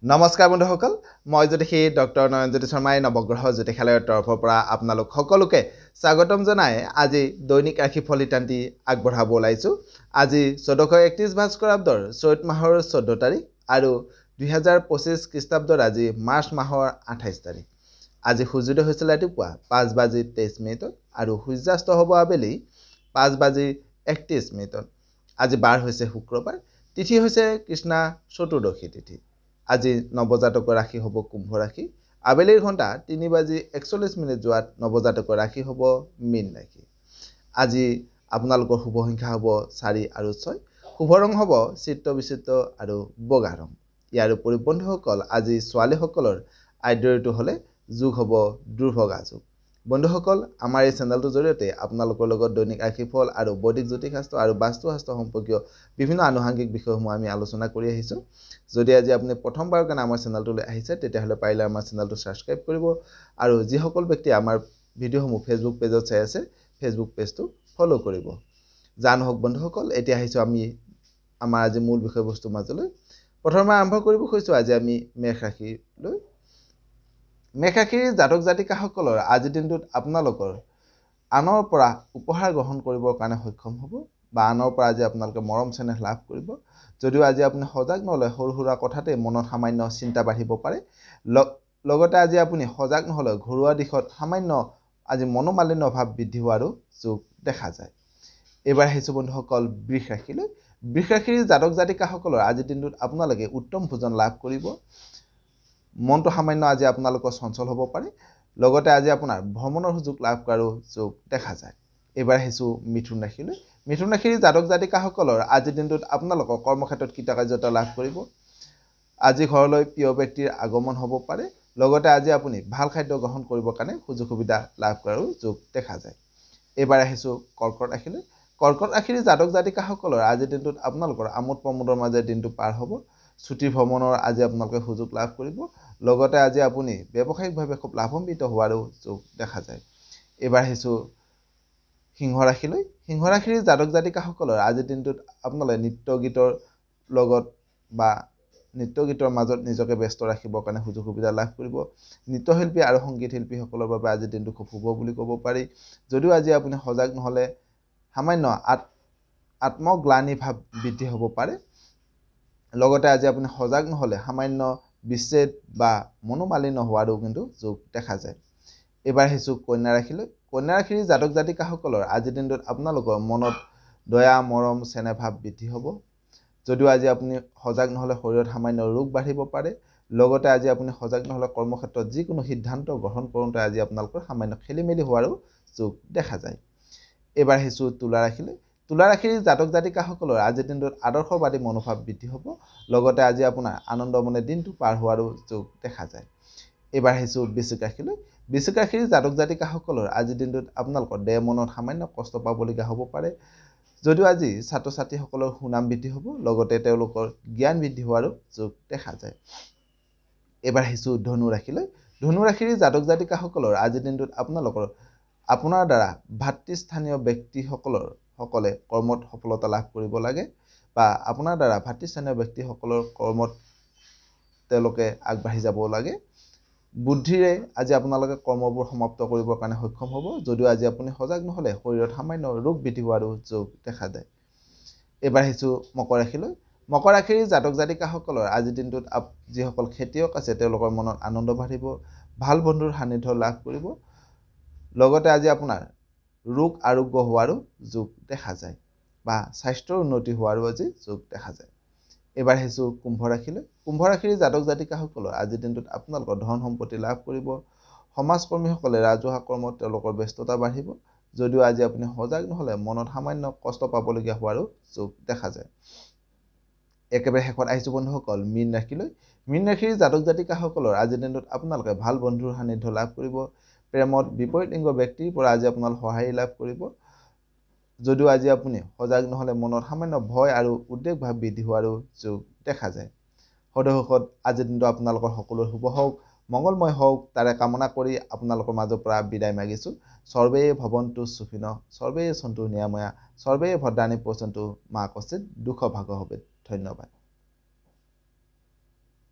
নমস্কাৰ বন্ধুসকল মই জ্যোতিষী ডক্টৰ নয়নজ্যোতি শৰ্মাই নৱগ্ৰহ জ্যোতিষালয়ৰ তৰফৰ পৰা আপোনালোক সকলোকে স্বাগতম জনাই আজি দৈনিক ৰাশিফল ইত্যাদি আগবঢ়াব ওলাইছোঁ। আজি 1431 ভাস্কৰাব্দৰ চৈত মাহৰ 14 তাৰিখ আৰু 2025 খ্ৰীষ্টাব্দৰ আজি মাৰ্চ মাহৰ 28 তাৰিখ। আজি সূৰ্যোদয় হৈছিল ৰাতিপুৱা 5:23 আৰু সূৰ্যাস্ত হ'ব আবেলি 5:31। আজি বাৰ হৈছে শুক্ৰবাৰ, তিথি হৈছে কৃষ্ণা চতুৰ্দশী তিথি। আজি নৱজাতকৰ ৰাশি হ'ব কুম্ভ ৰাশি। আবেলিৰ ঘণ্টা 3:41 যোৱাত নৱজাতকৰ ৰাশি হ'ব মীন ৰাশি। আজি আপোনালোকৰ শুভ সংখ্যা হ'ব 4 আৰু 6। শুভ ৰং হ'ব চিত্ৰ বিচিত্ৰ আৰু বগা ৰং। ইয়াৰ উপৰি বন্ধুসকল আজি ছোৱালীসকলৰ আদ্য ঋতু হ'লে যোগ হ'ব দুৰ্ভগা যোগ। বন্ধুসকল আমাৰ এই চেনেলটোৰ জৰিয়তে আপোনালোকৰ লগত দৈনিক ৰাশিফল আৰু বৈদিক জ্যোতিষশাস্ত্ৰ আৰু বাস্তুশাস্ত্ৰ সম্পৰ্কীয় বিভিন্ন আনুষাংগিক বিষয়সমূহ আমি আলোচনা কৰি আহিছোঁ। যদি আজি আপুনি প্ৰথমবাৰৰ কাৰণে আমাৰ চেনেলটোলৈ আহিছে তেতিয়াহ'লে পাৰিলে আমাৰ চেনেলটো ছাবস্ক্ৰাইব কৰিব আৰু যিসকল ব্যক্তি আমাৰ ভিডিঅ'সমূহ ফেচবুক পেজত চাই আছে ফেচবুক পেজটো ফ'ল' কৰিব। জান হওক বন্ধুসকল, এতিয়া আহিছোঁ আমি আমাৰ আজি মূল বিষয়বস্তুৰ মাজলৈ। প্ৰথমে আৰম্ভ কৰিব খুজিছোঁ আজি আমি মেষ ৰাশিলৈ। মেষ ৰাশিৰ জাতক জাতিকাসকলৰ আজিৰ দিনটোত আপোনালোকৰ আনৰ পৰা উপহাৰ গ্ৰহণ কৰিবৰ কাৰণে সক্ষম হ'ব বা আনৰ পৰা আজি আপোনালোকে মৰম চেনেহ লাভ কৰিব। যদিও আজি আপুনি সজাগ নহ'লে সৰু সুৰা কথাতে মনত সামান্য চিন্তা বাঢ়িব পাৰে। লগতে আজি আপুনি সজাগ নহ'লে ঘৰুৱা দিশত সামান্য আজি মনোমালিন্য ভাৱ বৃদ্ধি হোৱাৰো যোগ দেখা যায়। এইবাৰ আহিছোঁ বন্ধুসকল বৃষ ৰাশিলৈ। বৃষ ৰাশিৰ জাতক জাতিকাসকলৰ আজিৰ দিনটোত আপোনালোকে উত্তম ভোজন লাভ কৰিব। মনটো সামান্য আজি আপোনালোকৰ চঞ্চল হ'ব পাৰে। লগতে আজি আপোনাৰ ভ্ৰমণৰ সুযোগ লাভ কৰাৰো যোগ দেখা যায়। এইবাৰ আহিছোঁ মিথুন ৰাশিলৈ। মিথুন ৰাশিৰ জাতক জাতিকাসকলৰ আজিৰ দিনটোত আপোনালোকৰ কৰ্মক্ষেত্ৰত কৃতকাৰ্যতা লাভ কৰিব। আজি ঘৰলৈ প্ৰিয় ব্যক্তিৰ আগমন হ'ব পাৰে। লগতে আজি আপুনি ভাল খাদ্য গ্ৰহণ কৰিবৰ কাৰণে সুযোগ সুবিধা লাভ কৰাৰো যোগ দেখা যায়। এইবাৰ আহিছোঁ কৰ্কট ৰাশিলৈ। কৰ্কট ৰাশিৰ জাতক জাতিকাসকলৰ আজিৰ দিনটোত আপোনালোকৰ আমোদ প্ৰমোদৰ মাজেৰে দিনটো পাৰ হ'ব। ছুটি ভ্ৰমণৰ আজি আপোনালোকে সুযোগ লাভ কৰিব। লগতে আজি আপুনি ব্যৱসায়িকভাৱে খুব লাভান্বিত হোৱাৰো যোগ দেখা যায়। এইবাৰ আহিছোঁ সিংহ ৰাশিলৈ। সিংহ ৰাশিৰ জাতক জাতিকাসকলৰ আজিৰ দিনটোত আপোনালোকে নৃত্য গীতৰ লগত বা নৃত্য গীতৰ মাজত নিজকে ব্যস্ত ৰাখিবৰ কাৰণে সুযোগ সুবিধা লাভ কৰিব। নৃত্যশিল্পী আৰু সংগীত শিল্পীসকলৰ বাবে আজিৰ দিনটো খুব শুভ বুলি ক'ব পাৰি। যদিও আজি আপুনি সজাগ নহ'লে সামান্য আত্মগ্লানি ভাৱ বৃদ্ধি হ'ব পাৰে। লগতে আজি আপুনি সজাগ নহ'লে সামান্য বিচ্ছেদ বা মনোমালিন্য হোৱাৰো কিন্তু যোগ দেখা যায়। এইবাৰ আহিছোঁ কন্যা ৰাশিলৈ। কন্যা ৰাশিৰ জাতক জাতিকাসকলৰ আজিৰ দিনটোত আপোনালোকৰ মনত দয়া মৰম চেনেহ ভাৱ বৃদ্ধি হ'ব। যদিও আজি আপুনি সজাগ নহ'লে শৰীৰত সামান্য ৰোগ বাঢ়িব পাৰে। লগতে আজি আপুনি সজাগ নহ'লে কৰ্মক্ষেত্ৰত যিকোনো সিদ্ধান্ত গ্ৰহণ কৰোঁতে আজি আপোনালোকৰ সামান্য খেলি মেলি হোৱাৰো যোগ দেখা যায়। এইবাৰ আহিছোঁ তুলা ৰাশিলৈ। তুলা ৰাশিৰ জাতক জাতিকাসকলৰ আজিৰ দিনটোত আদৰ্শবাদী মনোভাৱ বৃদ্ধি হ'ব। লগতে আজি আপোনাৰ আনন্দমনে দিনটো পাৰ হোৱাৰো যোগ দেখা যায়। এইবাৰ আহিছোঁ বৃশ্চিক ৰাশিলৈ। বৃশ্চিক ৰাশিৰ জাতক জাতিকাসকলৰ আজিৰ দিনটোত আপোনালোকৰ দেহ মনত সামান্য কষ্ট পাবলগীয়া হ'ব পাৰে। যদিও আজি ছাত্ৰ ছাত্ৰীসকলৰ সুনাম বৃদ্ধি হ'ব। লগতে তেওঁলোকৰ জ্ঞান বৃদ্ধি হোৱাৰো যোগ দেখা যায়। এইবাৰ আহিছোঁ ধনু ৰাশিলৈ। ধনু ৰাশিৰ জাতক জাতিকাসকলৰ আজিৰ দিনটোত আপোনাৰ দ্বাৰা ভাতৃস্থানীয় ব্যক্তিসকলে কৰ্মত সফলতা লাভ কৰিব লাগে বা আপোনাৰ দ্বাৰা ভাতৃস্থানীয় ব্যক্তিসকলৰ কৰ্মত তেওঁলোকে আগবাঢ়ি যাব লাগে। বুদ্ধিৰে আজি আপোনালোকে কৰ্মবোৰ সমাপ্ত কৰিবৰ কাৰণে সক্ষম হ'ব। যদিও আজি আপুনি সজাগ নহ'লে শৰীৰত সামান্য ৰোগ বৃদ্ধি হোৱাৰো যোগ দেখা যায়। এইবাৰ আহিছোঁ মকৰ ৰাশিলৈ। মকৰ ৰাশিৰ জাতক জাতিকাসকলৰ আজিৰ দিনটোত যিসকল খেতিয়ক আছে তেওঁলোকৰ মনত আনন্দ বাঢ়িব। ভাল বন্ধুৰ সান্নিধ্য লাভ কৰিব। লগতে আজি আপোনাৰ ৰোগ আৰোগ্য হোৱাৰো যোগ দেখা যায় বা স্বাস্থ্যৰ উন্নতি হোৱাৰো আজি যোগ দেখা যায়। এইবাৰ আহিছোঁ কুম্ভ ৰাশিলৈ। কুম্ভ ৰাশিৰ জাতক জাতিকাসকলৰ আজিৰ দিনটোত আপোনালোকৰ ধন সম্পত্তি লাভ কৰিব। সমাজকৰ্মীসকলে ৰাজহুৱা কৰ্মত তেওঁলোকৰ ব্যস্ততা বাঢ়িব। যদিও আজি আপুনি সজাগ নহ'লে মনত সামান্য কষ্ট পাবলগীয়া হোৱাৰো যোগ দেখা যায়। একেবাৰে শেষত আহিছোঁ বন্ধুসকল মীন ৰাশিলৈ। মীন ৰাশিৰ জাতক জাতিকাসকলৰ আজিৰ দিনটোত আপোনালোকে ভাল বন্ধুৰ সান্নিধ্য লাভ কৰিব। প্ৰেমত বিপৰীত লিংগ ব্যক্তিৰ পৰা আজি আপোনালোকে সঁহাৰি লাভ কৰিব। যদিও আজি আপুনি সজাগ নহ'লে মনত সামান্য ভয় আৰু উদ্বেগ ভাৱ বৃদ্ধি হোৱাৰো যোগ দেখা যায়। সদশেষত আজিৰ দিনটো আপোনালোকৰ সকলোৰে শুভ হওক, মংগলময় হওক তাৰে কামনা কৰি আপোনালোকৰ মাজৰ পৰা বিদায় মাগিছোঁ। সৰ্বে ভৱন্তু সুখিনঃ, সৰ্বে সন্তু নিৰাময়া, সৰ্বে ভদ্ৰাণি পশ্যন্তু মা কশ্চিৎ দুঃখ ভাগ ভৱেৎ। ধন্যবাদ।